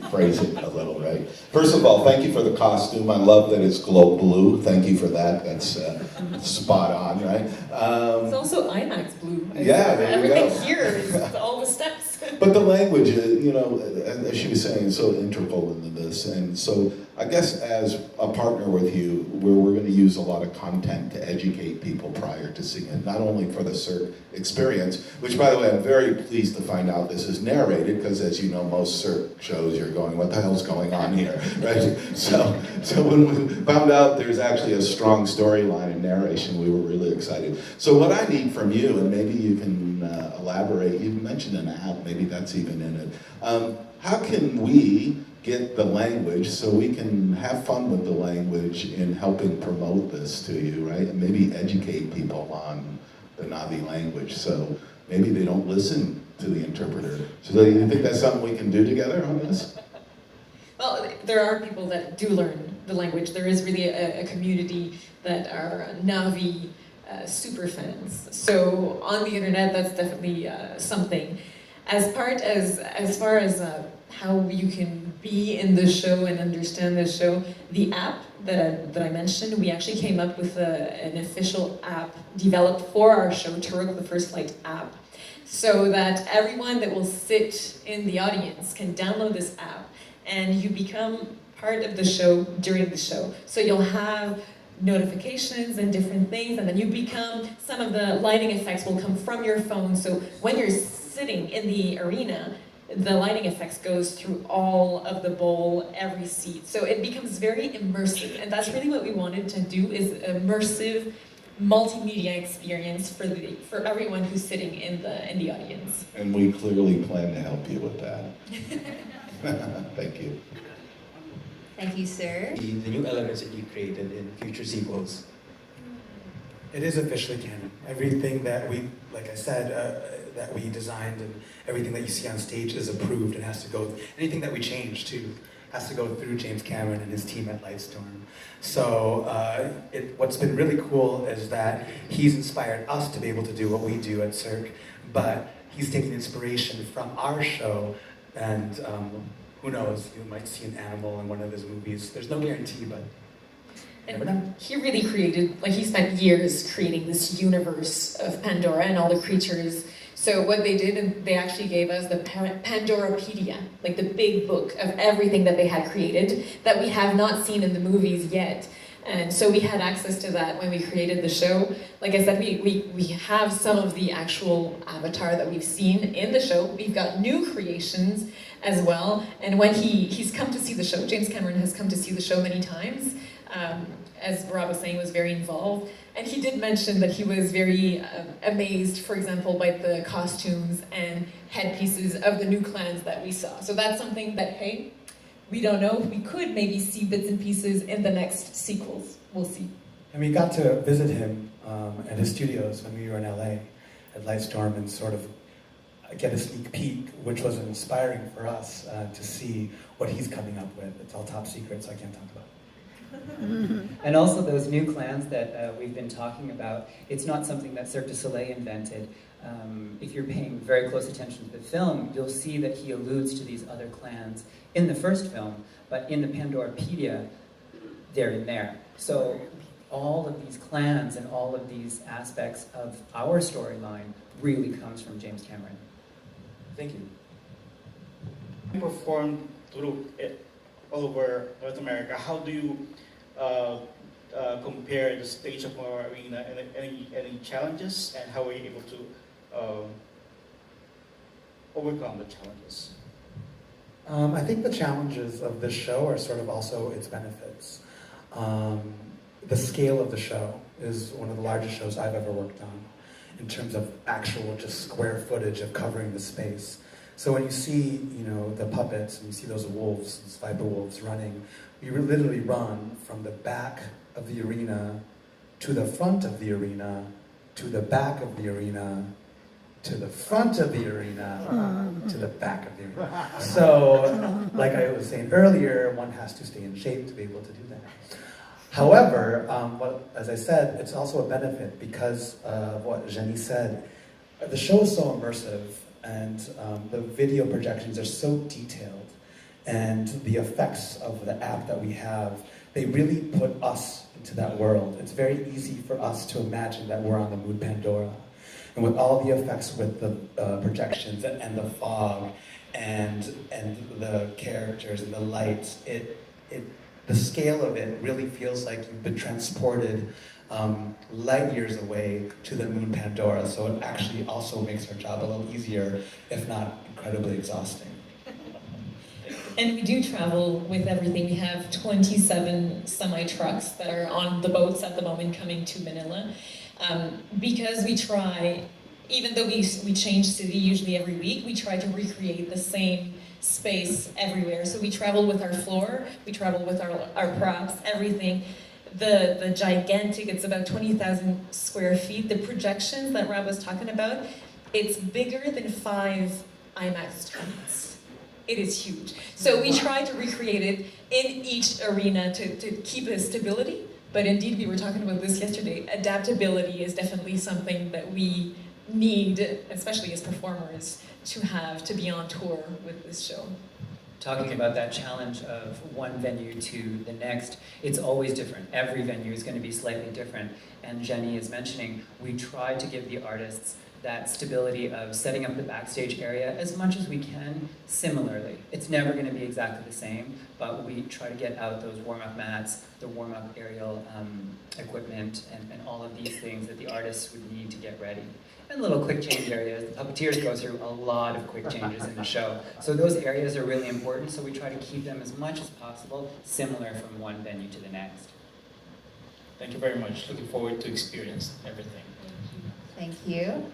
phrase it a little, right? First of all, thank you for the costume. I love that it's glow blue. Thank you for that. That's spot on, right? It's also IMAX blue. Yeah, there you Everything go. here is all the steps. But the language, as she was saying, is so integral into this. And so I guess as a partner with you, we're going to use a lot of content to educate people prior to seeing it, not only for the Cirque experience, which, by the way, I'm very pleased to find out this is narrated, because as you know, most Cirque shows, you're going, what the hell's going on here, right? So when we found out there's actually a strong storyline and narration, we were really excited. So what I need from you, and maybe you can elaborate, you mentioned an app, maybe that's even in it. How can we get the language so we can have fun with the language in helping promote this to you, right? And maybe educate people on the Na'vi language so maybe they don't listen to the interpreter. So do you think that's something we can do together on this? Well, there are people that do learn the language. There is really a community that are Na'vi super fans. So on the internet, that's definitely something. As far as how you can be in the show and understand the show, the app that I mentioned, we actually came up with an official app developed for our show, Turok the First Flight app, so that everyone that will sit in the audience can download this app and you become part of the show during the show. So you'll have notifications and different things, and then you become, some of the lighting effects will come from your phone, so when you're sitting in the arena, the lighting effects goes through all of the bowl, every seat, so it becomes very immersive, and that's really what we wanted to do, is immersive multimedia experience for everyone who's sitting in the audience. And we clearly plan to help you with that. Thank you. Thank you, sir. The new elements that you created in future sequels. It is officially canon. Everything that we, like I said, that we designed and everything that you see on stage is approved and has to go, anything that we change too, has to go through James Cameron and his team at Lightstorm. So what's been really cool is that he's inspired us to be able to do what we do at Cirque, but he's taking inspiration from our show, and who knows, you might see an animal in one of his movies. There's no guarantee, but never know. He really created, he spent years creating this universe of Pandora and all the creatures. So what they did, they actually gave us the Pandorapedia, like the big book of everything that they had created that we have not seen in the movies yet. And so we had access to that when we created the show. Like I said, we have some of the actual avatar that we've seen in the show. We've got new creations as well. And when he's come to see the show, James Cameron has come to see the show many times. As Rob was saying, was very involved. And he did mention that he was very amazed, for example, by the costumes and headpieces of the new clans that we saw. So that's something that, hey, we don't know. We could maybe see bits and pieces in the next sequels. We'll see. And we got to visit him at his studios when we were in LA at Lightstorm and sort of get a sneak peek, which was inspiring for us to see what he's coming up with. It's all top secret, so I can't talk about it. And also those new clans that we've been talking about, it's not something that Cirque du Soleil invented. If you're paying very close attention to the film, you'll see that he alludes to these other clans in the first film, but in the Pandorapedia, they're in there. So all of these clans and all of these aspects of our storyline really comes from James Cameron. Thank you. You performed through it all over North America. How do you compare the stage of our arena and any challenges, and how are you able to overcome the challenges? I think the challenges of this show are sort of also its benefits. The scale of the show is one of the largest shows I've ever worked on in terms of actual just square footage of covering the space. So when you see, the puppets and you see those wolves, those viper wolves running, we literally run from the back of the arena to the front of the arena to the back of the arena to the front of the arena to the back of the arena. So, like I was saying earlier, one has to stay in shape to be able to do that. However, as I said, it's also a benefit because of what Jenny said. The show is so immersive, and the video projections are so detailed And the effects of the app that we have, they really put us into that world. It's very easy for us to imagine that we're on the moon Pandora. And with all the effects with the projections and the fog and the characters and the lights, the scale of it really feels like you've been transported light years away to the moon Pandora. So it actually also makes our job a little easier, if not incredibly exhausting. And we do travel with everything. We have 27 semi-trucks that are on the boats at the moment coming to Manila. Because we try, even though we change city usually every week, we try to recreate the same space everywhere. So we travel with our floor, we travel with our props, everything. The gigantic, it's about 20,000 square feet. The projections that Rob was talking about, it's bigger than 5 IMAX screens. It is huge. So we try to recreate it in each arena to keep a stability. But indeed, we were talking about this yesterday, adaptability is definitely something that we need, especially as performers, to be on tour with this show. Talking about that challenge of one venue to the next, it's always different. Every venue is going to be slightly different. And Jenny is mentioning, we try to give the artists that stability of setting up the backstage area as much as we can similarly. It's never going to be exactly the same, but we try to get out those warm-up mats, the warm-up aerial equipment, and all of these things that the artists would need to get ready. And little quick change areas. The puppeteers go through a lot of quick changes in the show. So those areas are really important, so we try to keep them as much as possible similar from one venue to the next. Thank you very much. Looking forward to experience everything. Thank you.